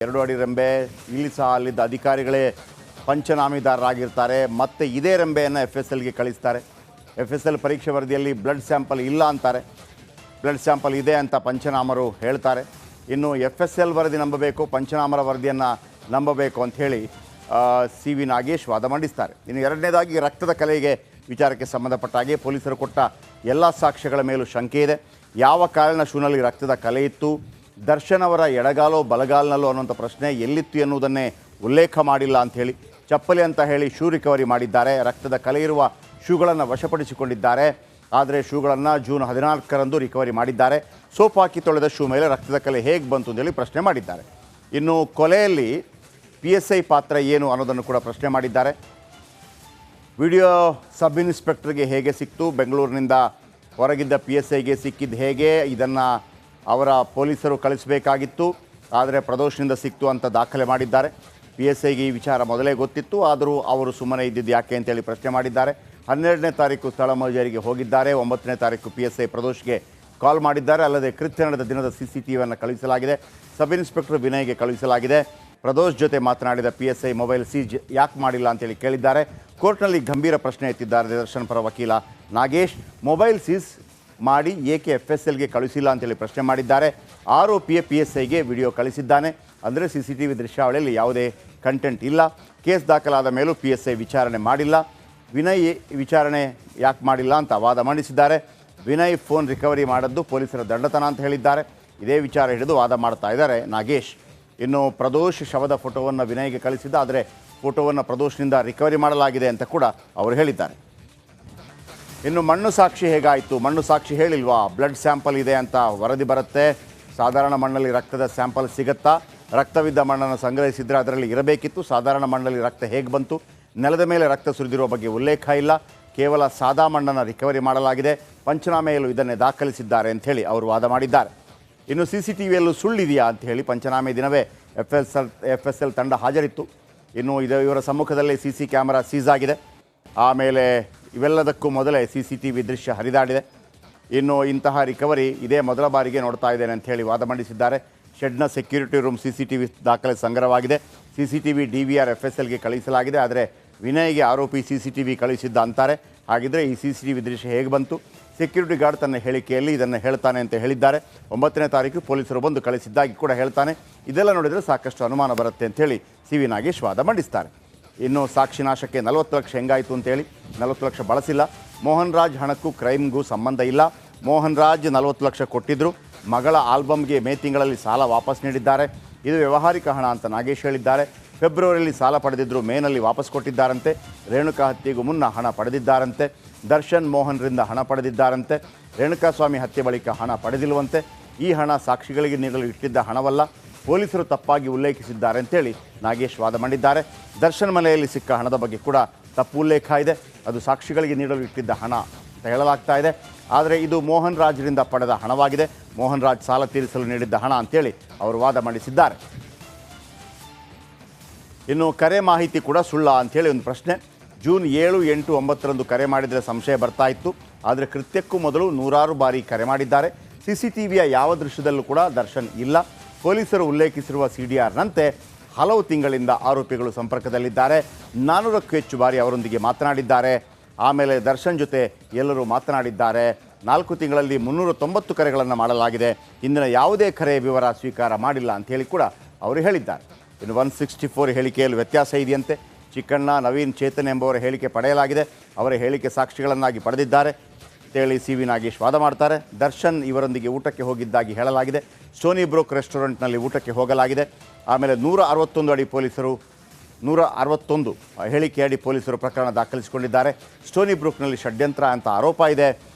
2 ಅಡಿ ರೆಂಬೆ ಇಲ್ಲಿ ಸಹ ಅಲ್ಲಿದ್ದ ಅಧಿಕಾರಿಗಳೇ ಪಂಚನಾಮಿದಾರರಾಗಿರ್ತಾರೆ. ಮತ್ತೆ ಇದೇ ರೆಂಬೆಯನ್ನು FSLಗೆ ಕಳಿಸ್ತಾರೆ. FSL ಪರೀಕ್ಷೆ ವರದಿಯಲ್ಲಿ ಬ್ಲಡ್ ಸ್ಯಾಂಪಲ್ ಇಲ್ಲ ಅಂತಾರೆ, ಬ್ಲಡ್ ಸ್ಯಾಂಪಲ್ ಇದೆ ಅಂತ ಪಂಚನಾಮರು ಹೇಳ್ತಾರೆ. ಇನ್ನು FSL ವರದಿ ನಂಬಬೇಕು, ಪಂಚನಾಮರ ವರದಿಯನ್ನು ನಂಬಬೇಕು ಅಂಥೇಳಿ CV ನಾಗೇಶ್ ವಾದ ಮಂಡಿಸ್ತಾರೆ. ಇನ್ನು ಎರಡನೇದಾಗಿ ರಕ್ತದ ಕಲೆಗೆ ವಿಚಾರಕ್ಕೆ ಸಂಬಂಧಪಟ್ಟ ಹಾಗೆ ಪೊಲೀಸರು ಕೊಟ್ಟ ಎಲ್ಲ ಸಾಕ್ಷ್ಯಗಳ ಮೇಲೂ ಶಂಕೆ ಇದೆ. ಯಾವ ಕಾರಣ ಶೂನಲ್ಲಿ ರಕ್ತದ ಕಲೆ ಇತ್ತು, ದರ್ಶನ್ ಅವರ ಎಡಗಾಲೋ ಬಲಗಾಲ್ನಲ್ಲೋ ಅನ್ನುವಂಥ ಪ್ರಶ್ನೆ ಎಲ್ಲಿತ್ತು ಎನ್ನುವುದನ್ನೇ ಉಲ್ಲೇಖ ಮಾಡಿಲ್ಲ ಅಂಥೇಳಿ ಚಪ್ಪಲಿ ಅಂತ ಹೇಳಿ ಶೂ ರಿಕವರಿ ಮಾಡಿದ್ದಾರೆ. ರಕ್ತದ ಕಲೆ ಇರುವ ಶೂಗಳನ್ನು ವಶಪಡಿಸಿಕೊಂಡಿದ್ದಾರೆ. ಆದರೆ ಶೂಗಳನ್ನು ಜೂನ್ 14ರಂದು ರಿಕವರಿ ಮಾಡಿದ್ದಾರೆ. ಸೋಪ್ ಹಾಕಿ ತೊಳೆದ ಶೂ ಮೇಲೆ ರಕ್ತದ ಕಲೆ ಹೇಗೆ ಬಂತು ಅಂತೇಳಿ ಪ್ರಶ್ನೆ ಮಾಡಿದ್ದಾರೆ. ಇನ್ನು ಕೊಲೆಯಲ್ಲಿ PSI ಪಾತ್ರ ಏನು ಅನ್ನೋದನ್ನು ಕೂಡ ಪ್ರಶ್ನೆ ಮಾಡಿದ್ದಾರೆ. ವಿಡಿಯೋ ಸಬ್ ಇನ್ಸ್ಪೆಕ್ಟರ್ಗೆ ಹೇಗೆ ಸಿಕ್ತು, ಬೆಂಗಳೂರಿನಿಂದ ಹೊರಗಿದ್ದ PSIಗೆ ಸಿಕ್ಕಿದ್ದು ಹೇಗೆ, ಇದನ್ನು ಅವರ ಪೊಲೀಸರು ಕಳಿಸಬೇಕಾಗಿತ್ತು, ಆದರೆ ಪ್ರದೋಷನಿಂದ ಸಿಕ್ತು ಅಂತ ದಾಖಲೆ ಮಾಡಿದ್ದಾರೆ. PSIಗೆ ಈ ವಿಚಾರ ಮೊದಲೇ ಗೊತ್ತಿತ್ತು, ಆದರೂ ಅವರು ಸುಮ್ಮನೆ ಇದ್ದಿದ್ದು ಯಾಕೆ ಅಂತೇಳಿ ಪ್ರಶ್ನೆ ಮಾಡಿದ್ದಾರೆ. 12ನೇ ತಾರೀಕು ಸ್ಥಳ ಮಜೂರಿಗೆ ಹೋಗಿದ್ದಾರೆ. 9ನೇ ತಾರೀಕು PSI ಪ್ರದೋಷ್ಗೆ ಕಾಲ್ ಮಾಡಿದ್ದಾರೆ. ಅಲ್ಲದೆ ಕೃತ್ಯ ನಡೆದ ದಿನದ CCTVಯನ್ನು ಕಳುಹಿಸಲಾಗಿದೆ. ಸಬ್ ಇನ್ಸ್ಪೆಕ್ಟರ್ ವಿನಯ್ಗೆ ಕಳುಹಿಸಲಾಗಿದೆ. ಪ್ರದೋಷ್ ಜೊತೆ ಮಾತನಾಡಿದ PSI ಮೊಬೈಲ್ ಸೀಜ್ ಯಾಕೆ ಮಾಡಿಲ್ಲ ಅಂತೇಳಿ ಕೇಳಿದ್ದಾರೆ. ಕೋರ್ಟ್ನಲ್ಲಿ ಗಂಭೀರ ಪ್ರಶ್ನೆ ಎತ್ತಿದ್ದಾರೆ ದರ್ಶನ್ ಪರ ವಕೀಲ ನಾಗೇಶ್. ಮೊಬೈಲ್ ಸೀಸ್ ಮಾಡಿ ಏಕೆ FSLಗೆ ಕಳುಹಿಸಿಲ್ಲ ಅಂತೇಳಿ ಪ್ರಶ್ನೆ ಮಾಡಿದ್ದಾರೆ. ಆರೋಪಿಯ PSIಗೆ ವಿಡಿಯೋ ಕಳಿಸಿದ್ದಾನೆ, ಅಂದರೆ CCTV ದೃಶ್ಯಾವಳಿಯಲ್ಲಿ ಯಾವುದೇ ಕಂಟೆಂಟ್ ಇಲ್ಲ. ಕೇಸ್ ದಾಖಲಾದ ಮೇಲೂ PSI ವಿಚಾರಣೆ ಮಾಡಿಲ್ಲ. ವಿನಯ್ ವಿಚಾರಣೆ ಯಾಕೆ ಮಾಡಿಲ್ಲ ಅಂತ ವಾದ ಮಂಡಿಸಿದ್ದಾರೆ. ವಿನಯ್ ಫೋನ್ ರಿಕವರಿ ಮಾಡಿದ್ದು ಪೊಲೀಸರ ದಂಡತನ ಅಂತ ಹೇಳಿದ್ದಾರೆ. ಇದೇ ವಿಚಾರ ಹಿಡಿದು ವಾದ ಮಾಡ್ತಾ ಇದ್ದಾರೆ ನಾಗೇಶ್. ಇನ್ನು ಪ್ರದೋಷ್ ಶವದ ಫೋಟೋವನ್ನು ವಿನಯ್ಗೆ ಕಳಿಸಿದ್ದ, ಆದರೆ ಫೋಟೋವನ್ನು ಪ್ರದೋಷ್ನಿಂದ ರಿಕವರಿ ಮಾಡಲಾಗಿದೆ ಅಂತ ಕೂಡ ಅವರು ಹೇಳಿದ್ದಾರೆ. ಇನ್ನು ಮಣ್ಣು ಸಾಕ್ಷಿ ಹೇಗಾಯಿತು, ಮಣ್ಣು ಸಾಕ್ಷಿ ಹೇಳಿಲ್ವಾ, ಬ್ಲಡ್ ಸ್ಯಾಂಪಲ್ ಇದೆ ಅಂತ ವರದಿ ಬರುತ್ತೆ. ಸಾಧಾರಣ ಮಣ್ಣಲ್ಲಿ ರಕ್ತದ ಸ್ಯಾಂಪಲ್ ಸಿಗುತ್ತಾ, ರಕ್ತವಿದ್ದ ಮಣ್ಣನ್ನು ಸಂಗ್ರಹಿಸಿದರೆ ಅದರಲ್ಲಿ ಇರಬೇಕಿತ್ತು. ಸಾಧಾರಣ ಮಣ್ಣಲ್ಲಿ ರಕ್ತ ಹೇಗೆ ಬಂತು, ನೆಲದ ಮೇಲೆ ರಕ್ತ ಸುರಿದಿರುವ ಬಗ್ಗೆ ಉಲ್ಲೇಖ ಇಲ್ಲ. ಕೇವಲ ಸಾದಾ ಮಣ್ಣನ್ನು ರಿಕವರಿ ಮಾಡಲಾಗಿದೆ. ಪಂಚನಾಮೆಯಲ್ಲೂ ಇದನ್ನೇ ದಾಖಲಿಸಿದ್ದಾರೆ ಅಂಥೇಳಿ ಅವರು ವಾದ ಮಾಡಿದ್ದಾರೆ. ಇನ್ನು CCTVಯಲ್ಲೂ ಸುಳ್ಳಿದೆಯಾ ಅಂಥೇಳಿ ಪಂಚನಾಮೆ ದಿನವೇ FSL ತಂಡ ಹಾಜರಿತ್ತು. ಇನ್ನು ಇವರ ಸಮ್ಮುಖದಲ್ಲೇ CC ಕ್ಯಾಮರಾ ಸೀಸ್ ಆಗಿದೆ. ಆಮೇಲೆ ಇವೆಲ್ಲದಕ್ಕೂ ಮೊದಲೇ CCTV ದೃಶ್ಯ ಹರಿದಾಡಿದೆ. ಇನ್ನು ಇಂತಹ ರಿಕವರಿ ಇದೇ ಮೊದಲ ಬಾರಿಗೆ ನೋಡ್ತಾ ಇದ್ದೇನೆ ಅಂಥೇಳಿ ವಾದ ಮಂಡಿಸಿದ್ದಾರೆ. ಶೆಡ್ನ ಸೆಕ್ಯೂರಿಟಿ ರೂಮ್ CCTV ದಾಖಲೆ ಸಂಗ್ರಹವಾಗಿದೆ. CCTV DVR FSLಗೆ ಕಳುಹಿಸಲಾಗಿದೆ. ಆದರೆ ವಿನಯ್ಗೆ ಆರೋಪಿ CCTV ಕಳುಹಿಸಿದ್ದ ಅಂತಾರೆ. ಹಾಗಿದ್ರೆ ಈ CCTV ದೃಶ್ಯ ಹೇಗೆ ಬಂತು? ಸೆಕ್ಯೂರಿಟಿ ಗಾರ್ಡ್ ತನ್ನ ಹೇಳಿಕೆಯಲ್ಲಿ ಇದನ್ನು ಹೇಳ್ತಾನೆ ಅಂತ ಹೇಳಿದ್ದಾರೆ. 9ನೇ ತಾರೀಕು ಪೊಲೀಸರು ಬಂದು ಕಳಿಸಿದ್ದಾಗಿ ಕೂಡ ಹೇಳ್ತಾನೆ. ಇದೆಲ್ಲ ನೋಡಿದರೆ ಸಾಕಷ್ಟು ಅನುಮಾನ ಬರುತ್ತೆ ಅಂಥೇಳಿ CV ನಾಗೇಶ್ ವಾದ ಮಂಡಿಸ್ತಾರೆ. ಇನ್ನು ಸಾಕ್ಷಿ ನಾಶಕ್ಕೆ 40 ಲಕ್ಷ ಹೆಂಗಾಯಿತು ಅಂತೇಳಿ, 40 ಲಕ್ಷ ಬಳಸಿಲ್ಲ. ಮೋಹನ್ ರಾಜ್ ಹಣಕ್ಕೂ ಕ್ರೈಮ್ಗೂ ಸಂಬಂಧ ಇಲ್ಲ. ಮೋಹನ್ ರಾಜ್ 40 ಲಕ್ಷ ಕೊಟ್ಟಿದ್ದರು. ಮಗಳ ಆಲ್ಬಮ್ಗೆ ಮೇ ತಿಂಗಳಲ್ಲಿ ಸಾಲ ವಾಪಸ್ ನೀಡಿದ್ದಾರೆ. ಇದು ವ್ಯಾವಹಾರಿಕ ಹಣ ಅಂತ ನಾಗೇಶ್ ಹೇಳಿದ್ದಾರೆ. ಫೆಬ್ರವರಿಯಲ್ಲಿ ಸಾಲ ಪಡೆದಿದ್ದರು, ಮೇನಲ್ಲಿ ವಾಪಸ್ ಕೊಟ್ಟಿದ್ದಾರಂತೆ. ರೇಣುಕಾ ಹತ್ಯೆಗೂ ಮುನ್ನ ಹಣ ಪಡೆದಿದ್ದಾರಂತೆ. ದರ್ಶನ್ ಮೋಹನ್ರಿಂದ ಹಣ ಪಡೆದಿದ್ದಾರಂತೆ. ರೇಣುಕಾಸ್ವಾಮಿ ಹತ್ಯೆ ಬಳಿಕ ಹಣ ಪಡೆದಿಲ್ಲವಂತೆ. ಈ ಹಣ ಸಾಕ್ಷಿಗಳಿಗೆ ನೀಡಲು ಇಟ್ಟಿದ್ದ ಹಣವಲ್ಲ, ಪೊಲೀಸರು ತಪ್ಪಾಗಿ ಉಲ್ಲೇಖಿಸಿದ್ದಾರೆ ಅಂತೇಳಿ ನಾಗೇಶ್ ವಾದ ಮಾಡಿದ್ದಾರೆ. ದರ್ಶನ್ ಮನೆಯಲ್ಲಿ ಸಿಕ್ಕ ಹಣದ ಬಗ್ಗೆ ಕೂಡ ತಪ್ಪು ಉಲ್ಲೇಖ ಇದೆ. ಅದು ಸಾಕ್ಷಿಗಳಿಗೆ ನೀಡಲು ಇಟ್ಟಿದ್ದ ಹಣ ಅಂತ ಹೇಳಲಾಗ್ತಾ ಇದೆ. ಆದರೆ ಇದು ಮೋಹನ್ ರಾಜ್ರಿಂದ ಪಡೆದ ಹಣವಾಗಿದೆ. ಮೋಹನ್ ರಾಜ್ ಸಾಲ ತೀರಿಸಲು ನೀಡಿದ್ದ ಹಣ ಅಂತೇಳಿ ಅವರು ವಾದ ಮಂಡಿಸಿದ್ದಾರೆ. ಇನ್ನು ಕರೆ ಮಾಹಿತಿ ಕೂಡ ಸುಳ್ಳ ಅಂಥೇಳಿ ಒಂದು ಪ್ರಶ್ನೆ. ಜೂನ್ 7, 8, 9ರಂದು ಕರೆ ಮಾಡಿದರೆ ಸಂಶಯ ಬರ್ತಾ ಇತ್ತು. ಆದರೆ ಕೃತ್ಯಕ್ಕೂ ಮೊದಲು ನೂರಾರು ಬಾರಿ ಕರೆ ಮಾಡಿದ್ದಾರೆ. CCTVಯ ಯಾವ ದೃಶ್ಯದಲ್ಲೂ ಕೂಡ ದರ್ಶನ್ ಇಲ್ಲ. ಪೊಲೀಸರು ಉಲ್ಲೇಖಿಸಿರುವ CDRನಂತೆ ಹಲವು ತಿಂಗಳಿಂದ ಆರೋಪಿಗಳು ಸಂಪರ್ಕದಲ್ಲಿದ್ದಾರೆ. 400ಕ್ಕೂ ಹೆಚ್ಚು ಬಾರಿ ಅವರೊಂದಿಗೆ ಮಾತನಾಡಿದ್ದಾರೆ. ಆಮೇಲೆ ದರ್ಶನ್ ಜೊತೆ ಎಲ್ಲರೂ ಮಾತನಾಡಿದ್ದಾರೆ. 4 ತಿಂಗಳಲ್ಲಿ 390 ಕರೆಗಳನ್ನು ಮಾಡಲಾಗಿದೆ. ಇಂದಿನ ಯಾವುದೇ ಕರೆಯ ವಿವರ ಸ್ವೀಕಾರ ಮಾಡಿಲ್ಲ ಅಂಥೇಳಿ ಕೂಡ ಅವರು ಹೇಳಿದ್ದಾರೆ. ಇನ್ನು 164 ಹೇಳಿಕೆಯಲ್ಲಿ ವ್ಯತ್ಯಾಸ ಇದೆಯಂತೆ. ಚಿಕ್ಕಣ್ಣ, ನವೀನ್, ಚೇತನ್ ಎಂಬುವರ ಹೇಳಿಕೆ ಪಡೆಯಲಾಗಿದೆ. ಅವರ ಹೇಳಿಕೆ ಸಾಕ್ಷಿಗಳನ್ನಾಗಿ ಪಡೆದಿದ್ದಾರೆ ಅಂತೇಳಿ CV ನಾಗೇಶ್ ವಾದ ಮಾಡ್ತಾರೆ. ದರ್ಶನ್ ಇವರೊಂದಿಗೆ ಊಟಕ್ಕೆ ಹೋಗಿದ್ದಾಗಿ ಹೇಳಲಾಗಿದೆ. ಸ್ಟೋನಿ ಬ್ರೋಕ್ ರೆಸ್ಟೋರೆಂಟ್ನಲ್ಲಿ ಊಟಕ್ಕೆ ಹೋಗಲಾಗಿದೆ. ಆಮೇಲೆ 161 ಅಡಿ ಪೊಲೀಸರು 161 ಹೇಳಿಕೆಯಡಿ ಪೊಲೀಸರು ಪ್ರಕರಣ ದಾಖಲಿಸಿಕೊಂಡಿದ್ದಾರೆ. ಸ್ಟೋನಿ ಬ್ರೋಕ್ನಲ್ಲಿ ಷಡ್ಯಂತ್ರ ಅಂತ ಆರೋಪ ಇದೆ.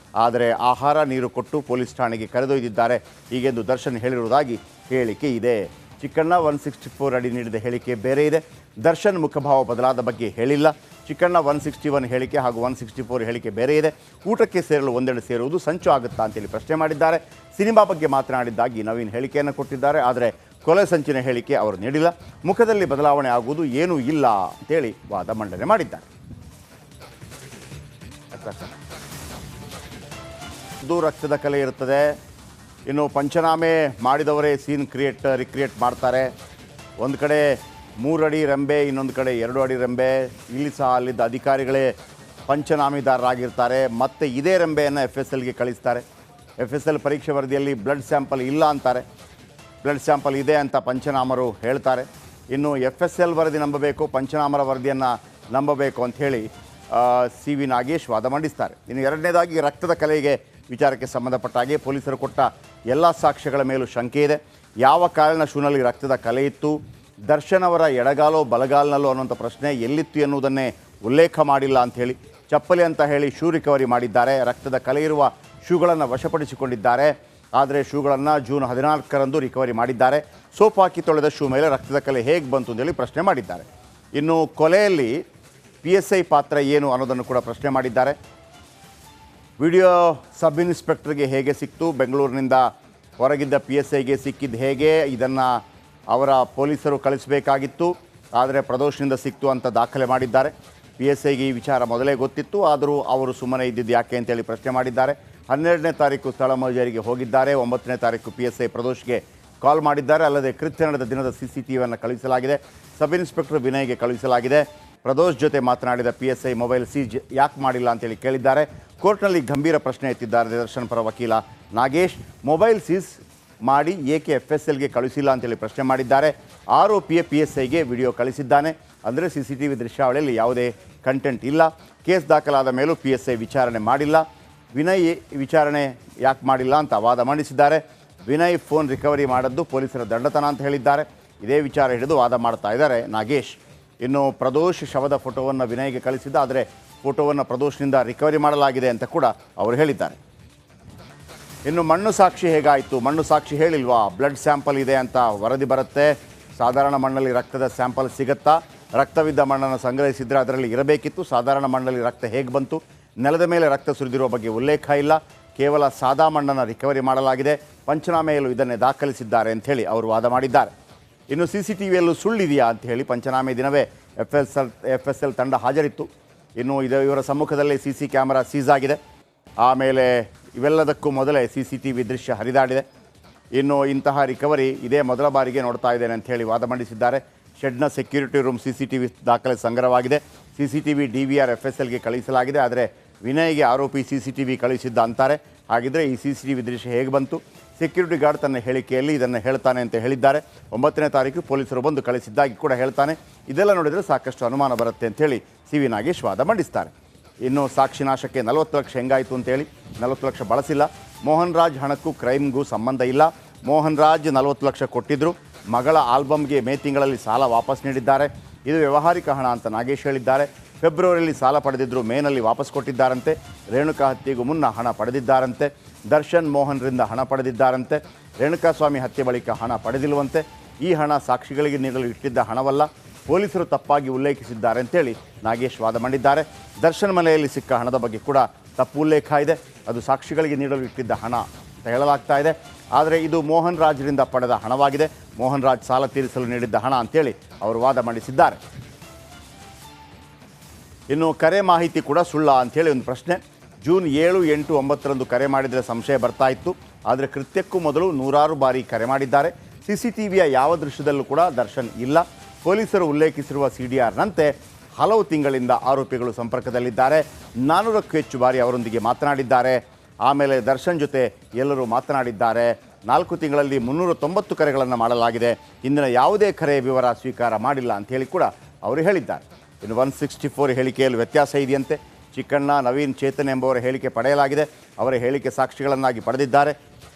ಆದರೆ ಆಹಾರ ನೀರು ಕೊಟ್ಟು ಪೊಲೀಸ್ ಠಾಣೆಗೆ ಕರೆದೊಯ್ದಿದ್ದಾರೆ ಹೀಗೆಂದು ದರ್ಶನ್ ಹೇಳಿರುವುದಾಗಿ ಹೇಳಿಕೆ ಇದೆ. ಚಿಕ್ಕಣ್ಣ 164 ಅಡಿ ನೀಡಿದ ಹೇಳಿಕೆ ಬೇರೆ ಇದೆ. ದರ್ಶನ್ ಮುಖಭಾವ ಬದಲಾದ ಬಗ್ಗೆ ಹೇಳಿಲ್ಲ. ಚಿಕ್ಕಣ್ಣ 161 ಹೇಳಿಕೆ ಹಾಗೂ 164 ಹೇಳಿಕೆ ಬೇರೆ ಇದೆ. ಊಟಕ್ಕೆ ಸೇರಲು ಒಂದೆಡೆ ಸೇರುವುದು ಸಂಚು ಆಗುತ್ತಾ ಅಂತೇಳಿ ಪ್ರಶ್ನೆ ಮಾಡಿದ್ದಾರೆ. ಸಿನಿಮಾ ಬಗ್ಗೆ ಮಾತನಾಡಿದ್ದಾಗಿ ನವೀನ್ ಹೇಳಿಕೆಯನ್ನು ಕೊಟ್ಟಿದ್ದಾರೆ. ಆದರೆ ಕೊಲೆ ಸಂಚಿನ ಹೇಳಿಕೆ ಅವರು ನೀಡಿಲ್ಲ. ಮುಖದಲ್ಲಿ ಬದಲಾವಣೆ ಆಗುವುದು ಏನೂ ಇಲ್ಲ ಅಂತೇಳಿ ವಾದ ಮಂಡನೆ ಮಾಡಿದ್ದಾರೆ. ಇದು ರಕ್ತದ ಕಲೆ ಇರುತ್ತದೆ. ಇನ್ನು ಪಂಚನಾಮೆ ಮಾಡಿದವರೇ ಸೀನ್ ರಿಕ್ರಿಯೇಟ್ ಮಾಡ್ತಾರೆ. ಒಂದು ಕಡೆ 3 ಅಡಿ ರೆಂಬೆ, ಇನ್ನೊಂದು ಕಡೆ 2 ಅಡಿ ರೆಂಬೆ. ಇಲ್ಲಿ ಸಹ ಅಲ್ಲಿದ್ದ ಅಧಿಕಾರಿಗಳೇ ಪಂಚನಾಮಿದಾರರಾಗಿರ್ತಾರೆ. ಮತ್ತು ಇದೇ ರೆಂಬೆಯನ್ನು FSLಗೆ ಕಳಿಸ್ತಾರೆ. FSL ಪರೀಕ್ಷೆ ವರದಿಯಲ್ಲಿ ಬ್ಲಡ್ ಸ್ಯಾಂಪಲ್ ಇಲ್ಲ ಅಂತಾರೆ. ಬ್ಲಡ್ ಸ್ಯಾಂಪಲ್ ಇದೆ ಅಂತ ಪಂಚನಾಮರು ಹೇಳ್ತಾರೆ. ಇನ್ನು FSL ವರದಿ ನಂಬಬೇಕು, ಪಂಚನಾಮರ ವರದಿಯನ್ನು ನಂಬಬೇಕು ಅಂಥೇಳಿ CV ನಾಗೇಶ್ ವಾದ ಮಂಡಿಸ್ತಾರೆ. ಇನ್ನು ಎರಡನೇದಾಗಿ ರಕ್ತದ ಕಲೆಗೆ ವಿಚಾರಕ್ಕೆ ಸಂಬಂಧಪಟ್ಟ ಹಾಗೆ ಪೊಲೀಸರು ಕೊಟ್ಟ ಎಲ್ಲ ಸಾಕ್ಷ್ಯಗಳ ಮೇಲೂ ಶಂಕೆ ಇದೆ. ಯಾವ ಕಾರಣ ಶೂನಲ್ಲಿ ರಕ್ತದ ಕಲೆ ಇತ್ತು, ದರ್ಶನ್ ಅವರ ಎಡಗಾಲೋ ಬಲಗಾಲ್ನಲ್ಲೋ ಅನ್ನೋಂಥ ಪ್ರಶ್ನೆ ಎಲ್ಲಿತ್ತು ಎನ್ನುವುದನ್ನೇ ಉಲ್ಲೇಖ ಮಾಡಿಲ್ಲ ಅಂಥೇಳಿ ಚಪ್ಪಲಿ ಅಂತ ಹೇಳಿ ಶೂ ರಿಕವರಿ ಮಾಡಿದ್ದಾರೆ. ರಕ್ತದ ಕಲೆ ಇರುವ ಶೂಗಳನ್ನು ವಶಪಡಿಸಿಕೊಂಡಿದ್ದಾರೆ. ಆದರೆ ಶೂಗಳನ್ನು ಜೂನ್ 14ರಂದು ರಿಕವರಿ ಮಾಡಿದ್ದಾರೆ. ಸೋಪ್ ಹಾಕಿ ತೊಳೆದ ಶೂ ಮೇಲೆ ರಕ್ತದ ಕಲೆ ಹೇಗೆ ಬಂತು ಅಂತೇಳಿ ಪ್ರಶ್ನೆ ಮಾಡಿದ್ದಾರೆ. ಇನ್ನು ಕೊಲೆಯಲ್ಲಿ PSI ಪಾತ್ರ ಏನು ಅನ್ನೋದನ್ನು ಕೂಡ ಪ್ರಶ್ನೆ ಮಾಡಿದ್ದಾರೆ. ವಿಡಿಯೋ ಸಬ್ ಇನ್ಸ್ಪೆಕ್ಟರ್ಗೆ ಹೇಗೆ ಸಿಕ್ತು, ಬೆಂಗಳೂರಿನಿಂದ ಹೊರಗಿದ್ದ PSIಗೆ ಸಿಕ್ಕಿದ್ದು ಹೇಗೆ, ಇದನ್ನು ಅವರ ಪೊಲೀಸರು ಕಳಿಸಬೇಕಾಗಿತ್ತು, ಆದರೆ ಪ್ರದೋಷನಿಂದ ಸಿಕ್ತು ಅಂತ ದಾಖಲೆ ಮಾಡಿದ್ದಾರೆ. PSIಗೆ ಈ ವಿಚಾರ ಮೊದಲೇ ಗೊತ್ತಿತ್ತು, ಆದರೂ ಅವರು ಸುಮ್ಮನೆ ಇದ್ದಿದ್ದು ಯಾಕೆ ಅಂತೇಳಿ ಪ್ರಶ್ನೆ ಮಾಡಿದ್ದಾರೆ. 12ನೇ ತಾರೀಕು ಸ್ಥಳ ಮಹಜರಿಗೆ ಹೋಗಿದ್ದಾರೆ. 9ನೇ ತಾರೀಕು PSI ಪ್ರದೋಷ್ಗೆ ಕಾಲ್ ಮಾಡಿದ್ದಾರೆ. ಅಲ್ಲದೆ ಕೃತ್ಯ ನಡೆದ ದಿನದ CCTVಯನ್ನು ಕಳುಹಿಸಲಾಗಿದೆ. ಸಬ್ ಇನ್ಸ್ಪೆಕ್ಟರ್ ವಿನಯ್ಗೆ ಕಳುಹಿಸಲಾಗಿದೆ. ಪ್ರದೋಷ್ ಜೊತೆ ಮಾತನಾಡಿದ PSI ಮೊಬೈಲ್ ಸೀಜ್ ಯಾಕೆ ಮಾಡಿಲ್ಲ ಅಂತೇಳಿ ಕೇಳಿದ್ದಾರೆ. ಕೋರ್ಟ್ನಲ್ಲಿ ಗಂಭೀರ ಪ್ರಶ್ನೆ ಎತ್ತಿದ್ದಾರೆ ದರ್ಶನ್ ಪರ ವಕೀಲ ನಾಗೇಶ್. ಮೊಬೈಲ್ ಸೀಸ್ ಮಾಡಿ ಏಕೆ FSLಗೆ ಕಳುಹಿಸಿಲ್ಲ ಅಂತೇಳಿ ಪ್ರಶ್ನೆ ಮಾಡಿದ್ದಾರೆ. ಆರೋಪಿಯ PSIಗೆ ವಿಡಿಯೋ ಕಳಿಸಿದ್ದಾನೆ, ಅಂದರೆ CCTV ದೃಶ್ಯಾವಳಿಯಲ್ಲಿ ಯಾವುದೇ ಕಂಟೆಂಟ್ ಇಲ್ಲ. ಕೇಸ್ ದಾಖಲಾದ ಮೇಲೂ PSI ವಿಚಾರಣೆ ಮಾಡಿಲ್ಲ. ವಿನಯ್ ವಿಚಾರಣೆ ಯಾಕೆ ಮಾಡಿಲ್ಲ ಅಂತ ವಾದ ಮಂಡಿಸಿದ್ದಾರೆ. ವಿನಯ್ ಫೋನ್ ರಿಕವರಿ ಮಾಡದ್ದು ಪೊಲೀಸರ ದಂಡತನ ಅಂತ ಹೇಳಿದ್ದಾರೆ. ಇದೇ ವಿಚಾರ ಹಿಡಿದು ವಾದ ಮಾಡ್ತಾ ಇದ್ದಾರೆ ನಾಗೇಶ್. ಇನ್ನು ಪ್ರದೋಷ್ ಶವದ ಫೋಟೋವನ್ನು ವಿನಯ್ಗೆ ಕಳಿಸಿದ್ದ, ಆದರೆ ಫೋಟೋವನ್ನು ಪ್ರದೋಷ್ನಿಂದ ರಿಕವರಿ ಮಾಡಲಾಗಿದೆ ಅಂತ ಕೂಡ ಅವರು ಹೇಳಿದ್ದಾರೆ. ಇನ್ನು ಮಣ್ಣು ಸಾಕ್ಷಿ ಹೇಗಾಯಿತು, ಮಣ್ಣು ಸಾಕ್ಷಿ ಹೇಳಿಲ್ವಾ, ಬ್ಲಡ್ ಸ್ಯಾಂಪಲ್ ಇದೆ ಅಂತ ವರದಿ ಬರುತ್ತೆ. ಸಾಧಾರಣ ಮಣ್ಣಲ್ಲಿ ರಕ್ತದ ಸ್ಯಾಂಪಲ್ ಸಿಗುತ್ತಾ, ರಕ್ತವಿದ್ದ ಮಣ್ಣನ್ನು ಸಂಗ್ರಹಿಸಿದರೆ ಅದರಲ್ಲಿ ಇರಬೇಕಿತ್ತು. ಸಾಧಾರಣ ಮಣ್ಣಲ್ಲಿ ರಕ್ತ ಹೇಗೆ ಬಂತು, ನೆಲದ ಮೇಲೆ ರಕ್ತ ಸುರಿದಿರುವ ಬಗ್ಗೆ ಉಲ್ಲೇಖ ಇಲ್ಲ. ಕೇವಲ ಸಾದಾ ಮಣ್ಣನ್ನು ರಿಕವರಿ ಮಾಡಲಾಗಿದೆ. ಪಂಚನಾಮೆಯಲ್ಲೂ ಇದನ್ನೇ ದಾಖಲಿಸಿದ್ದಾರೆ ಅಂಥೇಳಿ ಅವರು ವಾದ ಮಾಡಿದ್ದಾರೆ. ಇನ್ನು CCTVಯಲ್ಲೂ ಸುಳ್ಳಿದೆಯಾ ಅಂಥೇಳಿ ಪಂಚನಾಮೆ ದಿನವೇ FSL ತಂಡ ಹಾಜರಿತ್ತು. ಇನ್ನು ಇವರ ಸಮ್ಮುಖದಲ್ಲೇ CC ಕ್ಯಾಮರಾ ಸೀಸ್ ಆಗಿದೆ. ಆಮೇಲೆ ಇವೆಲ್ಲದಕ್ಕೂ ಮೊದಲೇ CCTV ದೃಶ್ಯ ಹರಿದಾಡಿದೆ. ಇನ್ನು ಇಂತಹ ರಿಕವರಿ ಇದೇ ಮೊದಲ ಬಾರಿಗೆ ನೋಡ್ತಾ ಇದ್ದೇನೆ ಅಂಥೇಳಿ ವಾದ ಮಂಡಿಸಿದ್ದಾರೆ. ಶೆಡ್ನ ಸೆಕ್ಯೂರಿಟಿ ರೂಮ್ CCTV ದಾಖಲೆ ಸಂಗ್ರಹವಾಗಿದೆ. CCTV DVR FSLಗೆ ಕಳುಹಿಸಲಾಗಿದೆ. ಆದರೆ ವಿನಯ್ಗೆ ಆರೋಪಿ CCTV ಕಳುಹಿಸಿದ್ದ ಅಂತಾರೆ. ಹಾಗಿದ್ರೆ ಈ CCTV ದೃಶ್ಯ ಹೇಗೆ ಬಂತು? ಸೆಕ್ಯೂರಿಟಿ ಗಾರ್ಡ್ ತನ್ನ ಹೇಳಿಕೆಯಲ್ಲಿ ಇದನ್ನು ಹೇಳ್ತಾನೆ ಅಂತ ಹೇಳಿದ್ದಾರೆ. 9ನೇ ತಾರೀಕು ಪೊಲೀಸರು ಬಂದು ಕಳಿಸಿದ್ದಾಗಿ ಕೂಡ ಹೇಳ್ತಾನೆ. ಇದೆಲ್ಲ ನೋಡಿದರೆ ಸಾಕಷ್ಟು ಅನುಮಾನ ಬರುತ್ತೆ ಅಂಥೇಳಿ CV ನಾಗೇಶ್ ವಾದ ಮಂಡಿಸ್ತಾರೆ. ಇನ್ನು ಸಾಕ್ಷಿ ನಾಶಕ್ಕೆ 40 ಲಕ್ಷ ಹೆಂಗಾಯಿತು ಅಂತೇಳಿ, 40 ಲಕ್ಷ ಬಳಸಿಲ್ಲ. ಮೋಹನ್ ರಾಜ್ ಹಣಕ್ಕೂ ಕ್ರೈಮ್ಗೂ ಸಂಬಂಧ ಇಲ್ಲ. ಮೋಹನ್ ರಾಜ್ 40 ಲಕ್ಷ ಕೊಟ್ಟಿದ್ದರು. ಮಗಳ ಆಲ್ಬಮ್ಗೆ ಮೇ ತಿಂಗಳಲ್ಲಿ ಸಾಲ ವಾಪಸ್ ನೀಡಿದ್ದಾರೆ. ಇದು ವ್ಯಾವಹಾರಿಕ ಹಣ ಅಂತ ನಾಗೇಶ್ ಹೇಳಿದ್ದಾರೆ. ಫೆಬ್ರವರಿಯಲ್ಲಿ ಸಾಲ ಪಡೆದಿದ್ದರು, ಮೇನಲ್ಲಿ ವಾಪಸ್ ಕೊಟ್ಟಿದ್ದಾರಂತೆ. ರೇಣುಕಾ ಹತ್ಯೆಗೂ ಮುನ್ನ ಹಣ ಪಡೆದಿದ್ದಾರಂತೆ. ದರ್ಶನ್ ಮೋಹನ್ರಿಂದ ಹಣ ಪಡೆದಿದ್ದಾರಂತೆ. ರೇಣುಕಾಸ್ವಾಮಿ ಹತ್ಯೆ ಬಳಿಕ ಹಣ ಪಡೆದಿಲ್ವಂತೆ. ಈ ಹಣ ಸಾಕ್ಷಿಗಳಿಗೆ ನೀಡಲು ಇಟ್ಟಿದ್ದ ಹಣವಲ್ಲ, ಪೊಲೀಸರು ತಪ್ಪಾಗಿ ಉಲ್ಲೇಖಿಸಿದ್ದಾರೆ ಅಂತೇಳಿ ನಾಗೇಶ್ ವಾದ ಮಾಡಿದ್ದಾರೆ. ದರ್ಶನ್ ಮನೆಯಲ್ಲಿ ಸಿಕ್ಕ ಹಣದ ಬಗ್ಗೆ ಕೂಡ ತಪ್ಪು ಉಲ್ಲೇಖ ಇದೆ. ಅದು ಸಾಕ್ಷಿಗಳಿಗೆ ನೀಡಲು ಇಟ್ಟಿದ್ದ ಹಣ ಅಂತ ಹೇಳಲಾಗ್ತಾ ಇದೆ. ಆದರೆ ಇದು ಮೋಹನ್ ರಾಜ್ರಿಂದ ಪಡೆದ ಹಣವಾಗಿದೆ. ಮೋಹನ್ ರಾಜ್ ಸಾಲ ತೀರಿಸಲು ನೀಡಿದ್ದ ಹಣ ಅಂತೇಳಿ ಅವರು ವಾದ ಮಂಡಿಸಿದ್ದಾರೆ. ಇನ್ನು ಕರೆ ಮಾಹಿತಿ ಕೂಡ ಸುಳ್ಳ ಅಂಥೇಳಿ ಒಂದು ಪ್ರಶ್ನೆ. ಜೂನ್ 7, 8, 9ರಂದು ಕರೆ ಮಾಡಿದರೆ ಸಂಶಯ ಬರ್ತಾ ಇತ್ತು. ಆದರೆ ಕೃತ್ಯಕ್ಕೂ ಮೊದಲು 100 ಬಾರಿ ಕರೆ ಮಾಡಿದ್ದಾರೆ. CCTVಯ ಯಾವ ದೃಶ್ಯದಲ್ಲೂ ಕೂಡ ದರ್ಶನ್ ಇಲ್ಲ. ಪೊಲೀಸರು ಉಲ್ಲೇಖಿಸಿರುವ CDRನಂತೆ ಹಲವು ತಿಂಗಳಿಂದ ಆರೋಪಿಗಳು ಸಂಪರ್ಕದಲ್ಲಿದ್ದಾರೆ. 400ಕ್ಕೂ ಹೆಚ್ಚು ಬಾರಿ ಅವರೊಂದಿಗೆ ಮಾತನಾಡಿದ್ದಾರೆ. ಆಮೇಲೆ ದರ್ಶನ್ ಜೊತೆ ಎಲ್ಲರೂ ಮಾತನಾಡಿದ್ದಾರೆ. 4 ತಿಂಗಳಲ್ಲಿ 390 ಕರೆಗಳನ್ನು ಮಾಡಲಾಗಿದೆ. ಇಂದಿನ ಯಾವುದೇ ಕರೆಯ ವಿವರ ಸ್ವೀಕಾರ ಮಾಡಿಲ್ಲ ಅಂಥೇಳಿ ಕೂಡ ಅವರು ಹೇಳಿದ್ದಾರೆ. ಇನ್ನು 164 ಹೇಳಿಕೆಯಲ್ಲಿ ವ್ಯತ್ಯಾಸ ಇದೆಯಂತೆ. ಚಿಕ್ಕಣ್ಣ, ನವೀನ್, ಚೇತನ್ ಎಂಬುವರ ಹೇಳಿಕೆ ಪಡೆಯಲಾಗಿದೆ. ಅವರ ಹೇಳಿಕೆ ಸಾಕ್ಷಿಗಳನ್ನಾಗಿ ಪಡೆದಿದ್ದಾರೆ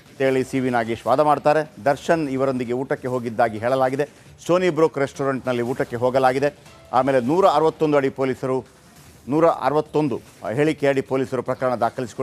ಅಂತೇಳಿ CV ನಾಗೇಶ್ ವಾದ ಮಾಡ್ತಾರೆ. ದರ್ಶನ್ ಇವರೊಂದಿಗೆ ಊಟಕ್ಕೆ ಹೋಗಿದ್ದಾಗಿ ಹೇಳಲಾಗಿದೆ. ಸೋನಿ ಬ್ರೋಕ್ ರೆಸ್ಟೋರೆಂಟ್ನಲ್ಲಿ ಊಟಕ್ಕೆ ಹೋಗಲಾಗಿದೆ. ಆಮೇಲೆ 161 ಹೇಳಿಕೆ ಅಡಿ ಪೊಲೀಸರು ಪ್ರಕರಣ ದಾಖಲಿಸಿಕೊಂಡಿದ್ದಾರೆ.